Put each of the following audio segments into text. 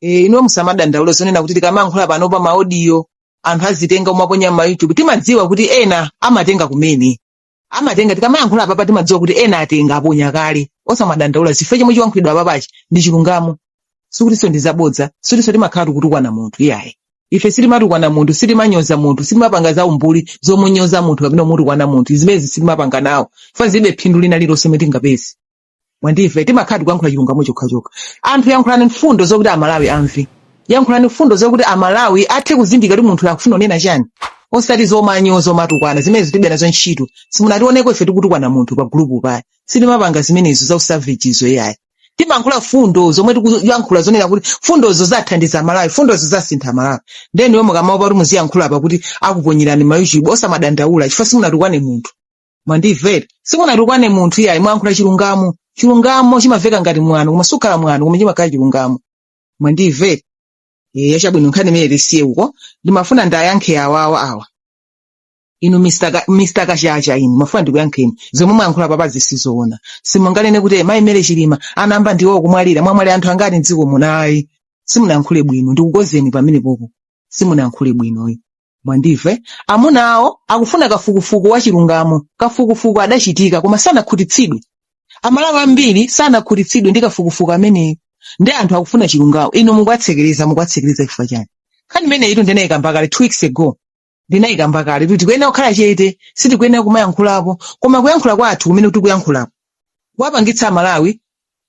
ino musamadandaulo zonena kuti tikamankhula pano pa maaudio anthu azitenga umaponya ma YouTube timadziwa kuti ena amatenga kumene amatenga tikamayankhula papa timadziwa kuti ena atenga aponya kale osamadandaula chifukwa chomwe chiwankhulidwa papachi ndi chilungamo sikutinso ndi zabodza sutinso timakhala tikutukwana munthu iyayi ife sitimatukwana munthu sitimanyoza munthu sitimapanga za umbuli zomunyoza munthu kapena mutukwana munthu zimezi sitimapanga nawo fa zibe phindu lina lilonse mwe tingapezi mwandife timakhala tikuyankhula chilungamo chokhachokha anthu yankhulani mfundo zokuti amalawi amve yankhulani mfundo zokuti amalawi athe kuzindika kuti munthu akufuna kunena chani osati zomanyoza omatukwana zimene zitibe nazo ntchito simunationeko ife tikutukwana munthu pa gulupu paya sitimapanga zimenezo za usavagezo iyayi timankhula fundo zomwe tikuyankhula zonena kuti fundozo zathandiza amalawi fundozo zasintha amalawi ndeni iwe mukamaopa kuti muziyankhula pa kuti akuponyerani ma YouTube osamadandaula chifukwa simunatukwane munthu mwandimvera simunatukwane munthu iyayi mwayankhula chilungamo chilungamo chimaveka ngati mwano koma sukhala mwano koma chimakhala chilungamo mwandimvera yachabwino nkhani imene tisiye uko ndimafuna ndayankhe awa inu Mr. Kachacha inu mafuna ndikuyankheni zomwe mwayankhula papa zisizoona simunganene kuti mayimere chilima anamba ndiwo kumwalira mwamwali anthu angati mdziko munayi simunayankhule bwino ndikukozeni pamene popo simunayankhule bwinoyi mwandive amuna awo akufuna kafukufuku wa chilungamo kafukufuku adachitika koma sanakhutitsidwe amalawi ambiri sanakhutitsidwe ndi kafukufuku ameneyo ndi anthu akufuna chilungamo ino mukwatsekereza chifukwa chani nkhani imene ito ndinayika mbakale 2 weeks ago ndinayika mbakale kuti tikuyenera kukhala chete sitikuyenera kumayankhulapo koma kuyankhula kwathu kumene tikuyankhulapo kuwapangitsa amalawi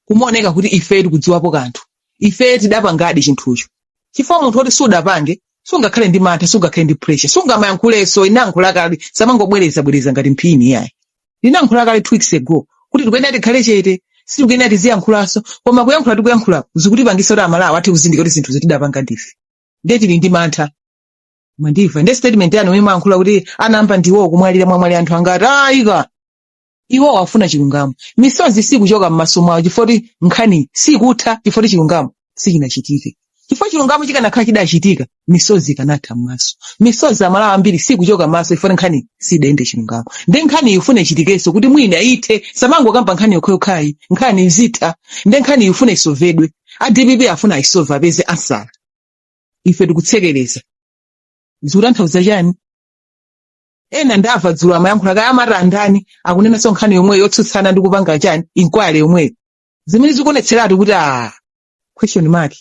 kumaoneka kuti ife tikudziwapo kanthu ife tidapangadi chinthucho chifukwa munthu woti sudapange sungakhale ndi mantha sungakhale ndi pressure sungamayankhulenso inayankhula kale samangobwereza ngati mphini yayi ndinayankhula kale 2 weeks ago kuti tikuyenera tikhale chete sitikuyenera tiziyankhulanso koma tikuyankhulapo zikutipangitsa kuti amalawi athe kuzindika kuti zinthu zitidapanga ndife ndiye tili ndi mantha mwandiva ndi statement yanu imwe yankhula kuti anamba ndiwo kumwalira mwamwali anthu angati ayika iwo wafuna chilungamo misozi sikuchoka m'maso mwawo chifukwa nkhani sikutha chifukwa chilungamo sichinachitike chifukwa chilungamo chikanakhala chidachitika misozi ikanatha m'maso misozi amalawi ambiri sikuchoka m'maso chifukwa nkhani sidayende chilungamo ndi nkhani ifune ichitikenso kuti mwina ithe samangokamba nkhani yokhayokhayi nkhani izitha ndi nkhani ifune isovedwe a DPP afuna isova apeze ansala ife tikutsekereza zikutanthauza chani ena ndamva dzulo amayankhula kaya amatandani akunenanso nkhani yomwe yotsutsana ndi kupanga chani inkwale yomweyo zimene zikuonetseratu kuti question mark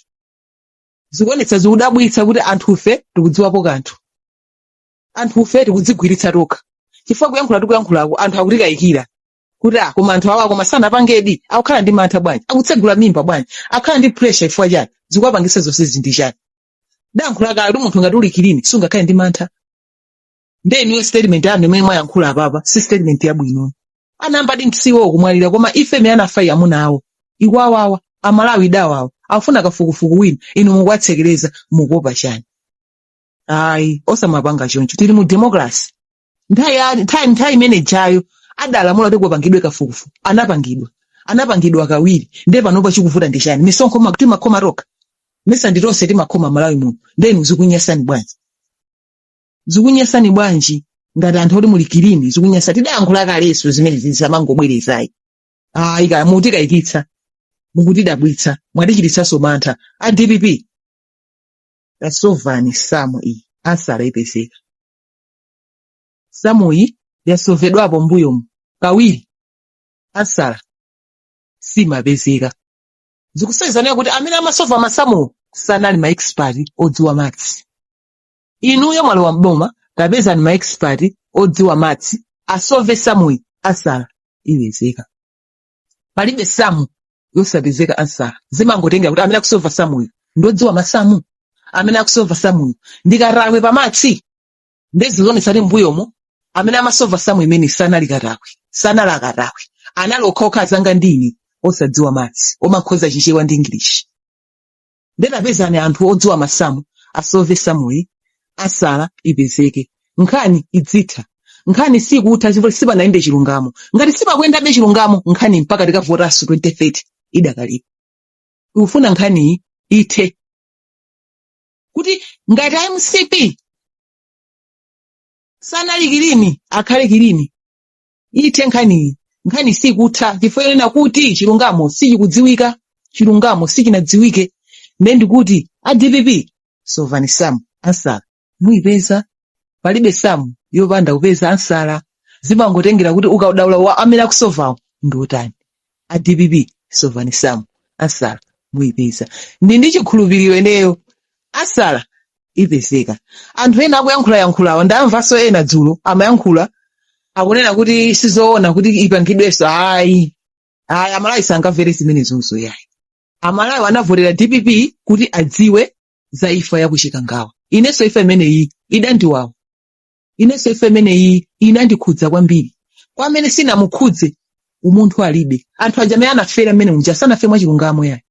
zikuonetsa zikudabwitsa kuti anthufe tikudziwapo kanthu anthufe tikudzigwiritsa tokha chifukwa tikuyankhulako anthu akutikayikira kuti koma anthu awa koma sanapangedi akukhala ndi mantha bwanji akutsegula mimba bwanji akhala ndi pressure chifukwa chani zikuwapangitsa zonse zindi chani dankhula kale munthu ngati ulikilini sungakhale ndi mantha ndeniyo statement yanu imene mwayankhula apapa si statement yabwino anamba ndi msiwo kumwalira koma ife mene anafayi amuna awo ikwawawa amalawi dawawo afuna kafukufuku wina inu mukwatsekereza mukuopa chani ayi osamapanga choncho tili mu democracy nthawi imene jayo adalamula kuti kupangidwe kafukufuku anapangidwa kawiri ndiye panopa chikuvuta ndi chani misonkho timakhoma toka mesa nditonse timakhoma malawi muno ndenu zikunyasani bwanji ngati anthu oti mulikilini zikunyasa tidayankhula kaleso zimene zisamangobwerezayi ayi kaya mutikayikitsa mukutidabwitsa mwatichititsanso mantha a DPP yasovani samu iyi ansala ipezeka samuyi yasovedwapo mbuyomu kawiri ansala simapezeka zikusenzanira kuti amene amasova masamuwo sanali ma expert odziwa maths inuyo mwalowa mboma kapezani ma expert odziwa maths asove samuyi ansala ipezeka palibe samu yosapezeka ansala zimangotengera kuti amene akusova samuyo ndodziwa masamu amene akusova samuyo ndikarawe pa maths ndezionetsa kuti mbuyomo amene amasova samu imene sanali karawe anali okhaokha zanga ndini osadziwa maths omakhoza chichewa ndi English ndinapezani anthu odziwa masamu asove samuyi ansala ipezeke nkhani idzitha nkhani sikutha chifukwa sipanayende chilungamo ngati sipakuyendabe chilungamo nkhani mpaka tikavotanso 2030 idakalipo ikufuna nkhaniyi ithe kuti ngati MCP sanali kilini akhale kilini ithe nkhani sikutha chifukwa yonena kuti chilungamo sichikudziwika chilungamo sichinadziwike ndikuti a DPP sovani samu ansala muyipeza palibe samu yopanda kupeza ansala zimangotengera kuti ukaudaula wa amene akusovawo ndi utani a DPP sovani samu ansala muyipeza ndi chikhulupiriro eneyo ansala ipezeka. Anthu ena akuyankhulayankhulawa ndamvanso ena dzulo amayankhula akunena kuti sizoona kuti ipangidwenso ayi amalawi sangamvere zimene zonso yayi. Amalawi anavotera DPP kuti adziwe za imfa ya kuchikangawa. Inenso imfa imeneyi idandiwawa. Inenso imfa imeneyi inandikhudza kwambiri. Kwa amene sinamukhudze umunthu alibe. Anthu aja amene anafera mmene unja sanafe mwachilungamo yayi.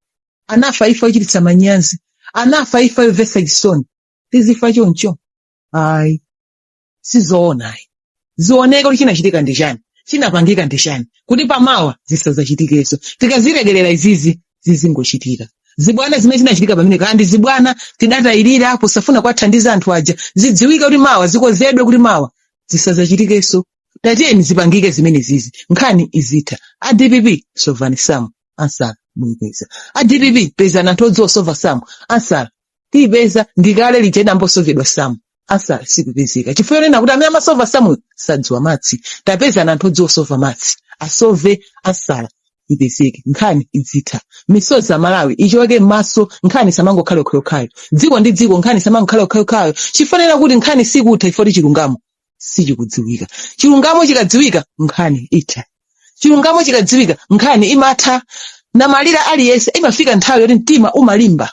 Anafa imfa yochititsa manyazi. Anafa imfa yomvetsa chisoni. Tizifa choncho. Ayi. Sizoona ayi. Zioneka kuti chinachitika ndi chani. Chinapangika ndi chani. Kuti pamawa zisazachitikeso. Tikaziregerera izizi zizingochitika. Zibwana zimene zinachitika pamene kandi zibwana tidatayirira posafuna kwathandiza anthu aja zidziwika kuti mawa zikozedwe kuti mawa zisazachitikeso. Tatiyeni zipangike zimene zizi nkhani izitha. A DPP sovani samu ansala muyipeza. A DPP peza anthu odzosova samu ansala tiyipeza ndikale lichena mbosovedwa samu ansala sikupezeka. Chifukwa nena kuti amene amasova samu sadziwa matsi tapeza anthu odzosova matsi asove ansala ipezeke nkhani izitha. Misozi Malawi ichoke m'maso nkhani samangokhale okhayo dziko ndi dziko nkhani samangokhale okhayo chifanira kuti nkhani sikutha ifoti chilungamo sichikudziwika. Chilungamo chikadziwika nkhani itha. Chilungamo chikadziwika nkhani imatha. Na malira aliyense imafika nthawi yoti mtima umalimba.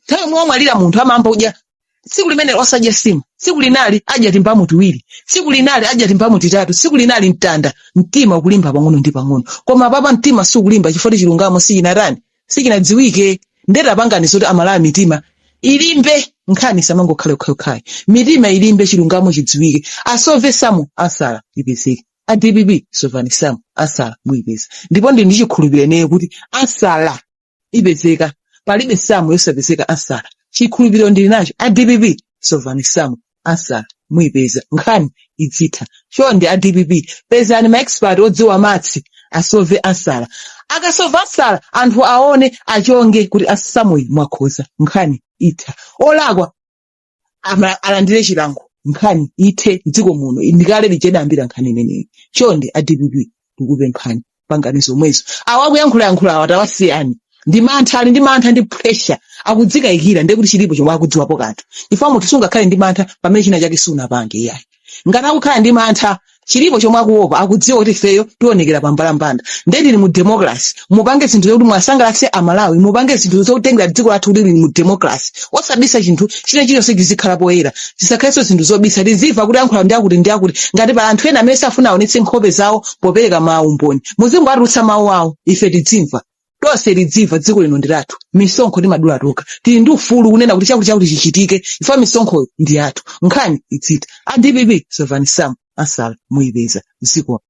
Nthawi mwalira munthu amamba udya siku limene osadya sima, siku linali adya timbamu tiwiri, siku linali adya timbamu titatu, siku linali mtanda mtima ukulimba pang'ono ndi pang'ono. Koma papa mtima sukulimba chifukwa chilungamo sichinatani sichinadziwike. Ndera pangani zoti Amalawi mitima ilimbe nkhani samangokhale okhayo mitima ilimbe chilungamo chidziwike. Asove samu ansala ipezeke. A DPP sovani samu ansala muyipeza. Ndipo ndi chikhulupiriro eneyo kuti ansala ipezeka palibe samu yosapezeka ansala. Chikhulupiriro ndili nacho a DPP sovani samu ansala muyipeza nkhani izitha. Chonde a DPP pezani ma expert odziwa matsi asove ansala. Akasova ansala anthu aone achonge kuti asamuyi mwakhoza nkhani itha. Olakwa alandire chilango nkhani ithe dziko muno ndikale lichedambira nkhani imeneyi. Chonde a DPP tikupe nkhani pangani zomwezo. Awakuyankhulayankhula atawasiyani ndi mantha ali ndi mantha ndi pressure akudzikayikira ndiye kuti chilipo chomwe akudziwapo kanthu. Ifo munthu sungakhale ndi mantha pamene china chake sunapange yayi. Ngati akukhala ndi mantha chilipo chomwe akuopa akudziwa kuti ifeyo tionekera pambalambanda. Ndeti mu democracy mupange zinthu zokuti mwasangalatse Amalawi mupange zinthu zotengera dziko lathu kuti mu democracy osabisa chinthu chilichonse chizikhala poyera. Zisakhalenso zinthu zobisa tiziva kuti yankhula ndi akuti ngati pa anthu ena amene safuna aonetse nkhope zawo popereka mawu mboni muzingo atulutsa mawu awo ife tidzimva. Tonse lidziva dziko lino ndi lathu. Misonkho timadula toka. Tili ndi ufulu kunena kuti chakuti chichitike. Ifa misonkho ndi yathu. Nkhani izitha. A DPP sovani samu ansala muyipeza dziko.